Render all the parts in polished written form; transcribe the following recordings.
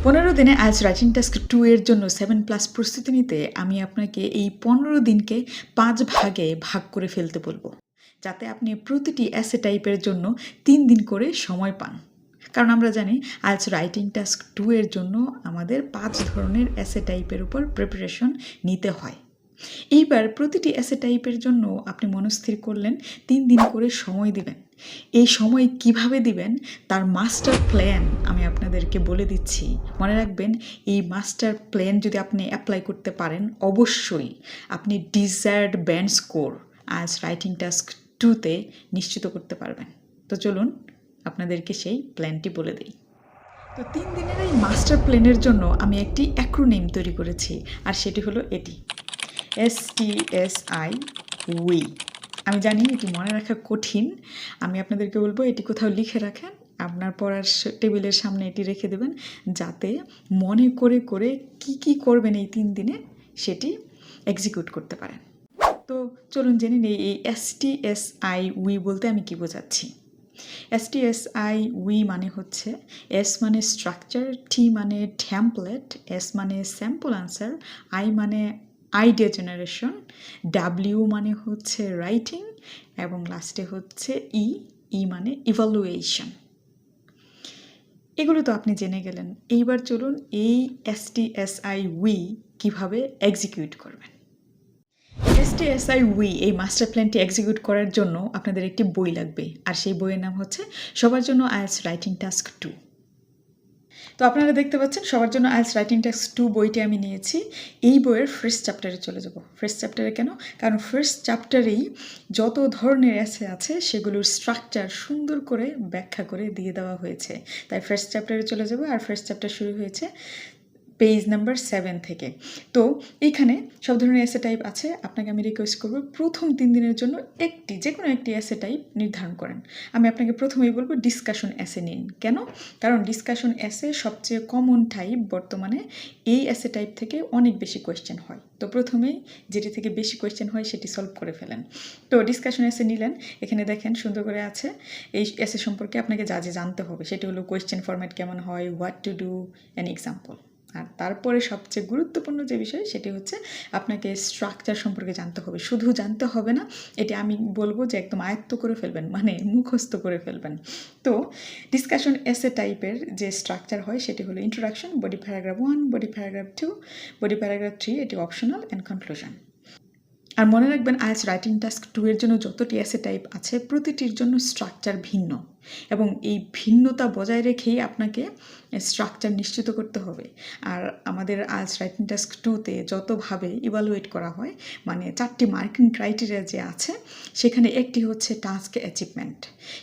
15 দিনে IELTS writing task 2 এর জন্য 7+ প্রস্তুতি নিতে আমি আপনাকে এই 15 দিনকে 5 ভাগে ভাগ করে ফেলতে বলবো, যাতে আপনি প্রতিটি এসে টাইপের জন্য 3 দিন করে সময় পান। কারণ আমরা জানি আইএলটিএস রাইটিং টাস্ক 2 এর জন্য আমাদের 5 ধরনের এসে টাইপের উপর প্রিপারেশন নিতে হয়। এইবার প্রতিটি এসে টাইপের জন্য আপনি মনস্থির করলেন 3 দিন করে সময় দিবেন। এই সময় কিভাবে দিবেন তার মাস্টার প্ল্যান আমি আপনাদেরকে বলে দিচ্ছি। মনে রাখবেন, এই মাস্টার প্ল্যান যদি আপনি অ্যাপ্লাই করতে পারেন, অবশ্যই আপনি desired band score IELTS writing task 2-তে নিশ্চিত করতে পারবেন। তো চলুন আপনাদেরকে সেই প্ল্যানটি বলে দিই। তো 3 দিনের এই মাস্টার প্ল্যানের জন্য আমি একটি অ্যাক্রোনিম তৈরি করেছি, আর সেটি হলো এটি, STSI উই। আমি জানি এটি মনে রাখা কঠিন। আমি আপনাদেরকে বলবো এটি কোথাও লিখে রাখেন, আপনার পড়ার টেবিলের সামনে এটি রেখে দেবেন, যাতে মনে করে করে কি করবেন এই 3 দিনে সেটি এক্সিকিউট করতে পারেন। তো চলুন জেনে নিই এই STSI উই বলতে আমি কি বোঝাচ্ছি। STSI উই মানে হচ্ছে S মানে স্ট্রাকচার, T মানে টেমপ্লেট, S মানে স্যাম্পল আনসার, I মানে আইডিয়া জেনারেশন, W মানে হচ্ছে রাইটিং, এবং লাস্টে হচ্ছে ই মানে ইভালুয়েশন। এগুলো তো আপনি জেনে গেলেন। এইবার চলুন এই STSI উই কীভাবে এক্সিকিউট করবেন। STSI উই এই মাস্টার প্ল্যানটি এক্সিকিউট করার জন্য আপনাদের একটি বই লাগবে, আর সেই বইয়ের নাম হচ্ছে সবার জন্য আইএলটিএস রাইটিং টাস্ক 2। তো আপনারা দেখতে পাচ্ছেন সবার জন্য আইএলটিএস রাইটিং টাস্ক 2 বইটি আমি নিয়েছি। এই বইয়ের ফার্স্ট চ্যাপ্টারে চলে যাব। ফার্স্ট চ্যাপ্টারে কেন? কারণ ফার্স্ট চ্যাপ্টারেই যত ধরনের এসে আছে সেগুলোর স্ট্রাকচার সুন্দর করে ব্যাখ্যা করে দিয়ে দেওয়া হয়েছে। তাই ফার্স্ট চ্যাপ্টারে চলে যাব, আর ফার্স্ট চ্যাপ্টার শুরু হয়েছে পেজ নাম্বার 7 থেকে। তো এইখানে সব ধরনের এসে টাইপ আছে। আপনাকে আমি রিকোয়েস্ট করব প্রথম 3 দিনের জন্য যে কোনো একটি এসে টাইপ নির্ধারণ করেন। আমি আপনাকে প্রথমেই বলবো ডিসকাশন এসে নিন। কেন? কারণ ডিসকাশন এসে সবচেয়ে কমন টাইপ। বর্তমানে এই এসে টাইপ থেকে অনেক বেশি কোয়েশ্চেন হয়। তো প্রথমেই যেটি থেকে বেশি কোয়েশ্চেন হয় সেটি সলভ করে ফেলেন। তো ডিসকাশন এসে নিলেন। এখানে দেখেন সুন্দর করে আছে এই এসে সম্পর্কে আপনাকে যা জানতে হবে সেটি হলো কোয়েশ্চেন ফরম্যাট কেমন হয়, what to do, an example. আর তারপরে সবচেয়ে গুরুত্বপূর্ণ যে বিষয় সেটি হচ্ছে আপনাকে স্ট্রাকচার সম্পর্কে জানতে হবে। শুধু জানতে হবে না, এটি আমি বলবো যে একদম আয়ত্ত করে ফেলবেন, মানে মুখস্থ করে ফেলবেন। তো ডিসকাশন এসে টাইপের যে স্ট্রাকচার হয় সেটি হলো introduction, body paragraph 1, body paragraph 2, body paragraph 3, এটি অপশনাল, অ্যান্ড কনক্লুশন। আর মনে রাখবেন আইএলটিএস রাইটিং টাস্ক 2 এর জন্য যতটি এসে টাইপ আছে প্রতিটির জন্য স্ট্রাকচার ভিন্ন, এবং এই ভিন্নতা বজায় রেখেই আপনাকে স্ট্রাকচার নিশ্চিত করতে হবে। আর আমাদের আইএলটিএস রাইটিং টাস্ক 2-তে যতভাবে ইভালুয়েট করা হয়, মানে 4টি মার্কিং ক্রাইটেরিয়া যে আছে, সেখানে একটি হচ্ছে টাস্ক অ্যাচিভমেন্ট।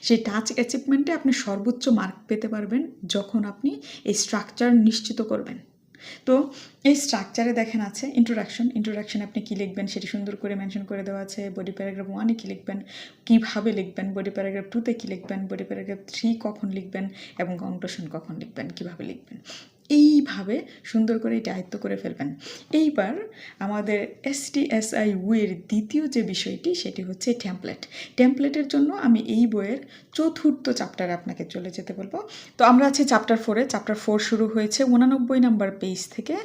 সেই টাস্ক অ্যাচিভমেন্টে আপনি সর্বোচ্চ মার্ক পেতে পারবেন যখন আপনি এই স্ট্রাকচার নিশ্চিত করবেন। তো এই স্ট্রাকচারে দেখেন আছে ইন্ট্রোডাকশন আপনি কী লিখবেন সেটি সুন্দর করে মেনশন করে দেওয়া আছে। বডি প্যারাগ্রাফ 1-এ কী লিখবেন, কীভাবে লিখবেন, বডি প্যারাগ্রাফ 2-তে কী লিখবেন, বডি প্যারাগ্রাফ 3 কখন লিখবেন, এবং কনক্লুশন কখন লিখবেন, কীভাবে লিখবেন। এইভাবে সুন্দর করে এটা আয়ত্ত করে ফেলবেন। এইবার আমাদের STSI উইয়ের দ্বিতীয় যে বিষয়টি সেটি হচ্ছে টেমপ্লেটের জন্য আমি এই বইয়ের 4র্থ চ্যাপ্টারে আপনাকে চলে যেতে বলবো। তো আমরা আছি চ্যাপ্টার 4-এ। চ্যাপ্টার 4 শুরু হয়েছে 89 নাম্বার পেজ থেকে।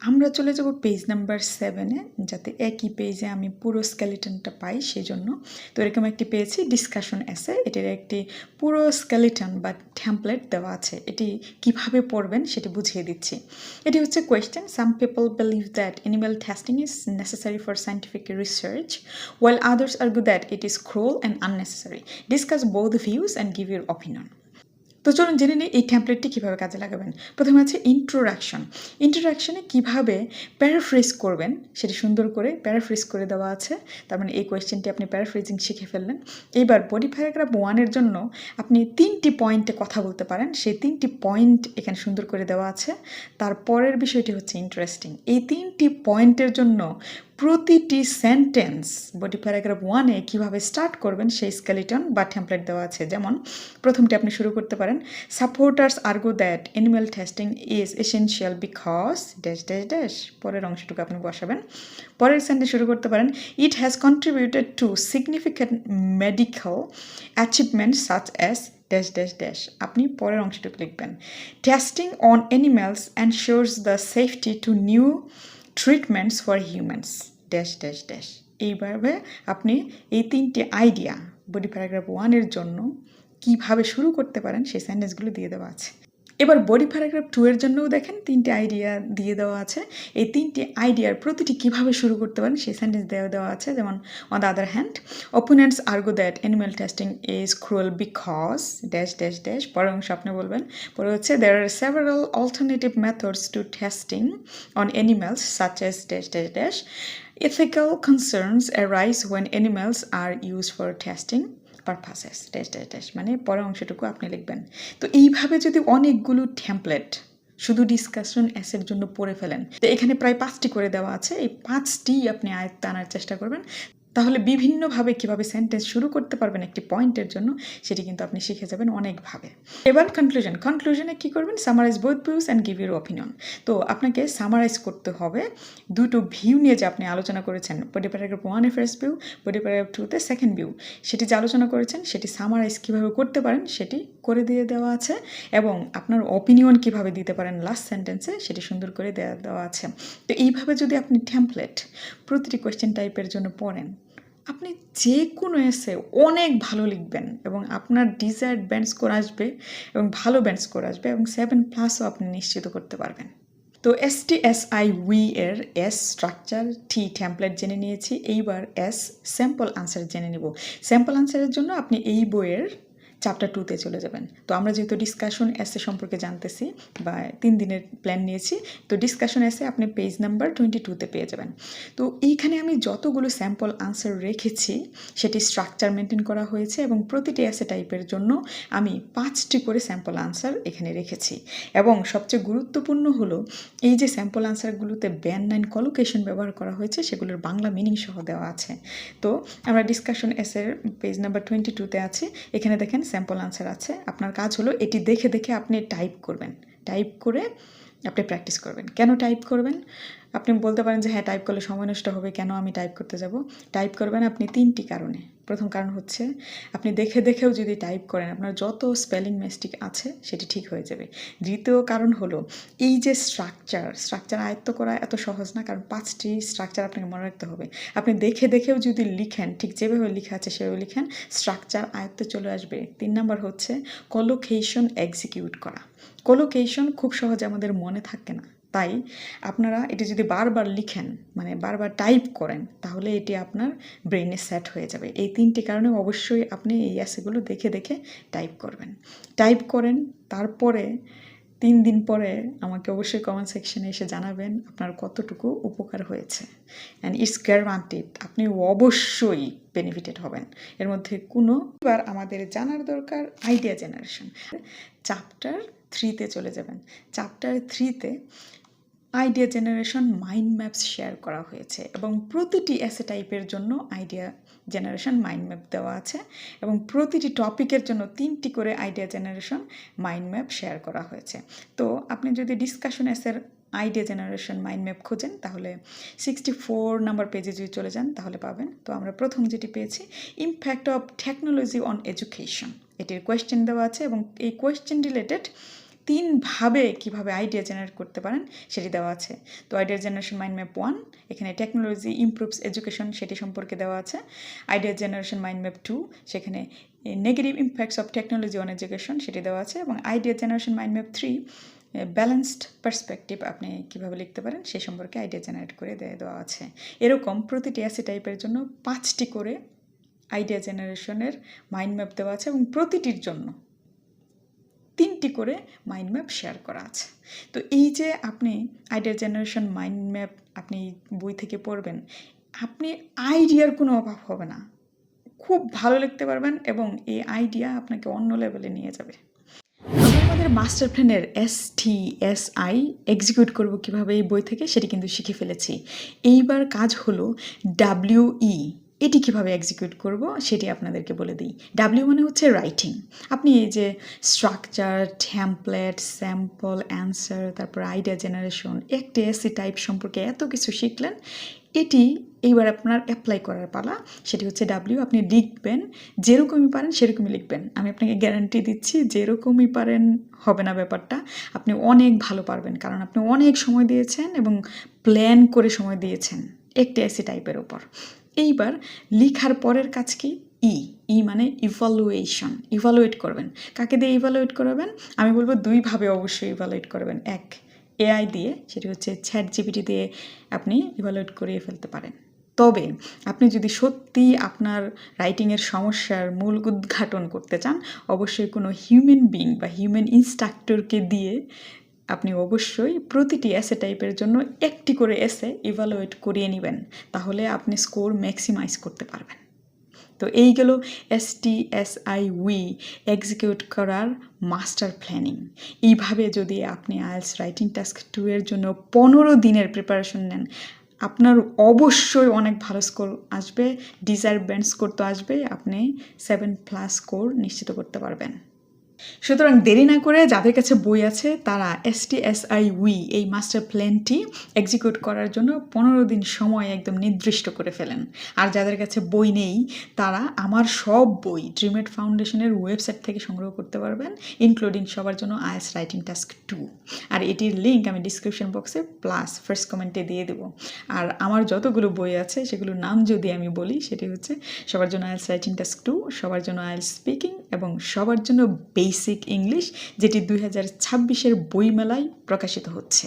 আমরা চলে যাব পেজ নাম্বার 7-এ, যাতে একই পেজে আমি পুরো স্কেলেটনটা পাই সেই জন্য। তো এরকম একটি পেয়েছি ডিসকাশন এসে, এটির একটি পুরো স্কেলেটন বা টেমপ্লেট দেওয়া আছে। এটি কিভাবে পড়বেন সেটি বুঝিয়ে দিচ্ছি। এটি হচ্ছে question, some people believe that animal testing is necessary for scientific research while others argue that it is cruel and unnecessary. Discuss both views and give your opinion. তো চলুন জেনে নিই এই টেমপ্লেটটি কীভাবে কাজে লাগাবেন। প্রথমে আছে ইন্ট্রোডাকশনে কীভাবে প্যারাফ্রেজ করবেন সেটি সুন্দর করে প্যারাফ্রেজ করে দেওয়া আছে। তার মানে এই কোয়েশ্চেনটি আপনি প্যারাফ্রেজিং শিখে ফেললেন। এইবার বডি প্যারাগ্রাফ 1-এর জন্য আপনি 3টি পয়েন্টে কথা বলতে পারেন, সেই 3টি পয়েন্ট এখানে সুন্দর করে দেওয়া আছে। তারপরের বিষয়টি হচ্ছে ইন্টারেস্টিং। এই 3টি পয়েন্টের জন্য প্রতিটি সেন্টেন্স বডি প্যারাগ্রাফ 1-এ কীভাবে স্টার্ট করবেন সেই স্কেলেটন বা টেমপ্লেট দেওয়া আছে। যেমন প্রথমটি আপনি শুরু করতে পারেন, supporters argue that animal testing is essential because dash dash dash. পরের অংশটুকু আপনি বসাবেন। পরের সেন্টেন্স শুরু করতে পারেন, it has contributed to significant medical achievement such as dash dash dash আপনি পরের অংশটুকু লিখবেন testing on animals ensures the safety two new treatments for humans dash dash dash এইভাবে আপনি এই 3টে আইডিয়া বডি প্যারাগ্রাফ 1-এর জন্য কিভাবে শুরু করতে পারেন সেই সেন্টেন্সগুলো দিয়ে দেওয়া আছে। এবার বডি প্যারাগ্রাফ 2-এর জন্যও দেখেন 3টে আইডিয়া দিয়ে দেওয়া আছে। এই 3টে আইডিয়ার প্রতিটি কিভাবে শুরু করতে পারেন সেই সেন্টেন্স দেওয়া আছে। যেমন on the other hand opponents argue that animal testing is cruel because dash dash dash পরের অংশ আপনি বলবেন। পরে হচ্ছে there are several alternative methods to testing on animals such as dash dash dash ethical concerns arise when animals are used for testing purposes dash dash dash মানে পরের অংশটুকু আপনি লিখবেন। তো এইভাবে যদি অনেকগুলো টেমপ্লেট শুধু ডিসকাশন এসের জন্য পড়ে ফেলেন, তো এখানে প্রায় 5টি করে দেওয়া আছে, এই 5টি আপনি আয়ত্তে আনার চেষ্টা করবেন, তাহলে বিভিন্নভাবে কিভাবে সেন্টেন্স শুরু করতে পারবেন একটি পয়েন্টের জন্য সেটি কিন্তু আপনি শিখে যাবেন অনেকভাবে। এবার কনক্লুশনে কি করবেন? Summarise both views and give your opinion. তো আপনাকে সামারাইজ করতে হবে দুটো ভিউ নিয়ে যে আপনি আলোচনা করেছেন, বডি প্যারাগ্রাফ 1-এ ফার্স্ট ভিউ, বডি প্যারাগ্রাফ 2-তে সেকেন্ড ভিউ, সেটি যে আলোচনা করেছেন সেটি সামারাইজ কীভাবে করতে পারেন সেটি করে দিয়ে দেওয়া আছে, এবং আপনার অপিনিয়ন কিভাবে দিতে পারেন লাস্ট সেন্টেন্সে সেটি সুন্দর করে দেওয়া আছে। তো এইভাবে যদি আপনি টেমপ্লেট প্রতিটি কোয়েশ্চেন টাইপের জন্য পড়েন, আপনি যে কোনো এসে অনেক ভালো লিখবেন এবং আপনার ডিজায়ার্ড ব্যান্ড স্কোর আসবে এবং ভালো ব্যান্ড স্কোর আসবে, এবং 7+ও আপনি নিশ্চিত করতে পারবেন। তো STSIW এর এস স্ট্রাকচার, টি টেমপ্লেট জেনে নিয়েছি, এইবার এস স্যাম্পল আনসার জেনে নেব। স্যাম্পল আনসারের জন্য আপনি এই বইয়ের চ্যাপ্টার 2-তে চলে যাবেন। তো আমরা যেহেতু ডিসকাশন এসে সম্পর্কে জানতেছি বা 3 দিনের প্ল্যান নিয়েছি, তো ডিসকাশন এসে আপনি পেজ নাম্বার 22-তে পেয়ে যাবেন। তো এইখানে আমি যতগুলো স্যাম্পল আনসার রেখেছি সেটি স্ট্রাকচার মেনটেন করা হয়েছে, এবং প্রতিটি এসে টাইপের জন্য আমি 5টি করে স্যাম্পল আনসার এখানে রেখেছি। এবং সবচেয়ে গুরুত্বপূর্ণ হলো এই যে স্যাম্পল আনসারগুলোতে ব্যান 9 কলোকেশন ব্যবহার করা হয়েছে সেগুলোর বাংলা মিনিং সহ দেওয়া আছে। তো আমরা ডিসকাশন এসের পেজ নাম্বার 22-তে আছি, এখানে দেখেন স্যাম্পল আনসার আছে। আপনার কাজ হলো এটি দেখে দেখে আপনি টাইপ করবেন, টাইপ করে আপনি প্র্যাকটিস করবেন। কেন টাইপ করবেন? আপনি বলতে পারেন যে হ্যাঁ টাইপ করলে সময় নষ্ট হবে, কেন আমি টাইপ করতে যাব? টাইপ করবেন আপনি 3টি কারণে। প্রথম কারণ হচ্ছে আপনি দেখে দেখেও যদি টাইপ করেন আপনার যত স্পেলিং মিস্টেক আছে সেটি ঠিক হয়ে যাবে। দ্বিতীয় কারণ হলো এই যে স্ট্রাকচার আয়ত্ত করা এত সহজ না, কারণ 5টি স্ট্রাকচার আপনাকে মনে রাখতে হবে। আপনি দেখে দেখেও যদি লিখেন, ঠিক যেভাবে লেখা আছে সেভাবে লিখেন, স্ট্রাকচার আয়ত্তে চলে আসবে। 3 নাম্বার হচ্ছে কলোকেশন এক্সিকিউট করা। কলোকেশন খুব সহজে আমাদের মনে থাকে না, তাই আপনারা এটি যদি বারবার লিখেন, মানে বারবার টাইপ করেন, তাহলে এটি আপনার ব্রেনে সেট হয়ে যাবে। এই 3টি কারণে অবশ্যই আপনি এই এসেগুলো দেখে দেখে টাইপ করবেন। টাইপ করেন, তারপরে 3 দিন পরে আমাকে অবশ্যই কমেন্ট সেকশনে এসে জানাবেন আপনার কতটুকু উপকার হয়েছে। অ্যান্ড ইটস গ্যারান্টিড আপনি অবশ্যই বেনিফিটেড হবেন, এর মধ্যে কোনো। এবার আমাদের জানার দরকার আইডিয়া জেনারেশন। চ্যাপ্টার 3-তে চলে যাবেন। চ্যাপ্টার 3-তে idea generation mind maps share করা হয়েছে, এবং প্রতিটি এসে টাইপের জন্য আইডিয়া জেনারেশন মাইন্ড ম্যাপ দেওয়া আছে, এবং প্রতিটি টপিকের জন্য 3টি করে idea generation mind map share করা হয়েছে। তো আপনি যদি ডিসকাশন এসের আইডিয়া জেনারেশন মাইন্ড ম্যাপ খোঁজেন তাহলে 64 নাম্বার পেজে যদি চলে যান তাহলে পাবেন। তো আমরা প্রথম যেটি পেয়েছি, impact of technology on education, এটির কোয়েশ্চেন দেওয়া আছে, এবং এই কোয়েশ্চেন রিলেটেড 3ভাবে কীভাবে আইডিয়া জেনারেট করতে পারেন সেটি দেওয়া আছে। তো আইডিয়া জেনারেশন মাইন্ড ম্যাপ 1, এখানে টেকনোলজি ইমপ্রুভস এডুকেশন সেটি সম্পর্কে দেওয়া আছে। আইডিয়া জেনারেশন মাইন্ড ম্যাপ 2, সেখানে negative impacts of technology on education সেটি দেওয়া আছে। এবং idea generation mind map 3, balanced perspective আপনি কীভাবে লিখতে পারেন সে সম্পর্কে আইডিয়া জেনারেট করে দেওয়া আছে। এরকম প্রতিটি এসে টাইপের জন্য 5টি করে আইডিয়া জেনারেশনের মাইন্ড ম্যাপ দেওয়া আছে, এবং প্রতিটির জন্য 3টি করে মাইন্ড ম্যাপ শেয়ার করা আছে। তো এই যে আপনি আইডিয়া জেনারেশন মাইন্ড ম্যাপ আপনি বই থেকে পড়বেন, আপনি আইডিয়ার কোনো অভাব হবে না, খুব ভালো লিখতে পারবেন, এবং এই আইডিয়া আপনাকে অন্য লেভেলে নিয়ে যাবে। আমরা আমাদের মাস্টার প্ল্যানের STSI এক্সিকিউট করব কিভাবে এই বই থেকে সেটি কিন্তু শিখে ফেলেছি। এইবার কাজ হলো WE এটি কিভাবে এক্সিকিউট করব সেটি আপনাদেরকে বলে দিই। ডাব্লিউ মানে হচ্ছে রাইটিং। আপনি এই যে স্ট্রাকচার, টেমপ্লেট, স্যাম্পল, অ্যান্সার, তারপর আইডিয়া জেনারেশন, একটা এসি টাইপ সম্পর্কে এত কিছু শিখলেন, এটি এইবার আপনার অ্যাপ্লাই করার পালা। সেটি হচ্ছে ডাব্লিউ। আপনি লিখবেন, যেরকমই পারেন সেরকমই লিখবেন। আমি আপনাকে গ্যারান্টি দিচ্ছি যেরকমই পারেন হবে না ব্যাপারটা, আপনি অনেক ভালো পারবেন, কারণ আপনি অনেক সময় দিয়েছেন এবং প্ল্যান করে সময় দিয়েছেন একটা এসি টাইপের ওপর। এইবার লিখার পরের কাজ কি? ই মানে ইভালুয়েশন। ইভালুয়েট করবেন। কাকে দিয়ে ইভালুয়েট করবেন? আমি বলবো দুইভাবে অবশ্যই ইভালুয়েট করবেন। এক, এআই দিয়ে, সেটি হচ্ছে ChatGPT দিয়ে আপনি ইভালুয়েট করিয়ে ফেলতে পারেন। তবে আপনি যদি সত্যি আপনার রাইটিংয়ের সমস্যার মূল উদ্ঘাটন করতে চান, অবশ্যই কোনো হিউম্যান বিং বা হিউম্যান ইনস্ট্রাক্টরকে দিয়ে আপনি অবশ্যই প্রতিটি এসে টাইপের জন্য একটি করে এসে ইভালুয়েট করিয়ে নেবেন, তাহলে আপনি স্কোর ম্যাক্সিমাইজ করতে পারবেন। তো এই গেল STSIW এক্সিকিউট করার মাস্টার প্ল্যানিং। এইভাবে যদি আপনি আইএলটিএস রাইটিং টাস্ক 2 এর জন্য 15 দিনের প্রিপারেশন নেন, আপনার অবশ্যই অনেক ভালো স্কোর আসবে, ডিজায়ার ব্যান্ড স্কোর তো আসবে, আপনি 7+ স্কোর নিশ্চিত করতে পারবেন। সুতরাং দেরি না করে যাদের কাছে বই আছে তারা STSIW এই মাস্টার প্ল্যানটি এক্সিকিউট করার জন্য 15 দিন সময় একদম নির্দিষ্ট করে ফেলেন। আর যাদের কাছে বই নেই তারা আমার সব বই ড্রিমেড ফাউন্ডেশনের ওয়েবসাইট থেকে সংগ্রহ করতে পারবেন, ইনক্লুডিং সবার জন্য আইএলটিএস রাইটিং টাস্ক 2। আর এটির লিঙ্ক আমি ডিসক্রিপশন বক্সে প্লাস ফার্স্ট কমেন্টে দিয়ে দেবো। আর আমার যতগুলো বই আছে সেগুলোর নাম যদি আমি বলি, সেটি হচ্ছে সবার জন্য আইএলটিএস রাইটিং টাস্ক 2, সবার জন্য আইএলটিএস স্পিকিং এবং সবার জন্য বেসিক ইংলিশ, যেটি 2026-এর বইমেলায় প্রকাশিত হচ্ছে।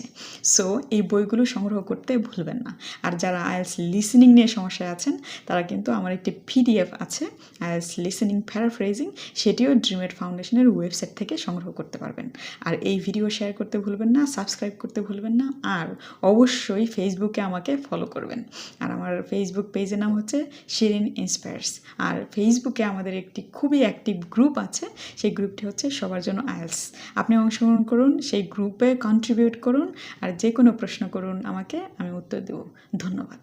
সো এই বইগুলো সংগ্রহ করতে ভুলবেন না। আর যারা আইএলটিএস লিসেনিং নিয়ে সমস্যায় আছেন তারা কিন্তু আমার একটি PDF আছে আইএলটিএস লিসেনিং প্যারাফ্রেজিং, সেটিও ড্রিমেড ফাউন্ডেশনের ওয়েবসাইট থেকে সংগ্রহ করতে পারবেন। আর এই ভিডিও শেয়ার করতে ভুলবেন না, সাবস্ক্রাইব করতে ভুলবেন না, আর অবশ্যই ফেসবুকে আমাকে ফলো করবেন। আর আমার ফেসবুক পেজের নাম হচ্ছে শিরিন ইন্সপায়ার্স। আর ফেসবুকে আমাদের একটি খুবই অ্যাক্টিভ গ্রুপ আছে, সেই গ্রুপটি হচ্ছে সবার জন্য আইএলটিএস। আপনি অংশগ্রহণ করুন, সেই গ্রুপে কন্ট্রিবিউট করুন, আর যে কোনো প্রশ্ন করুন আমাকে, আমি উত্তর দেব। ধন্যবাদ।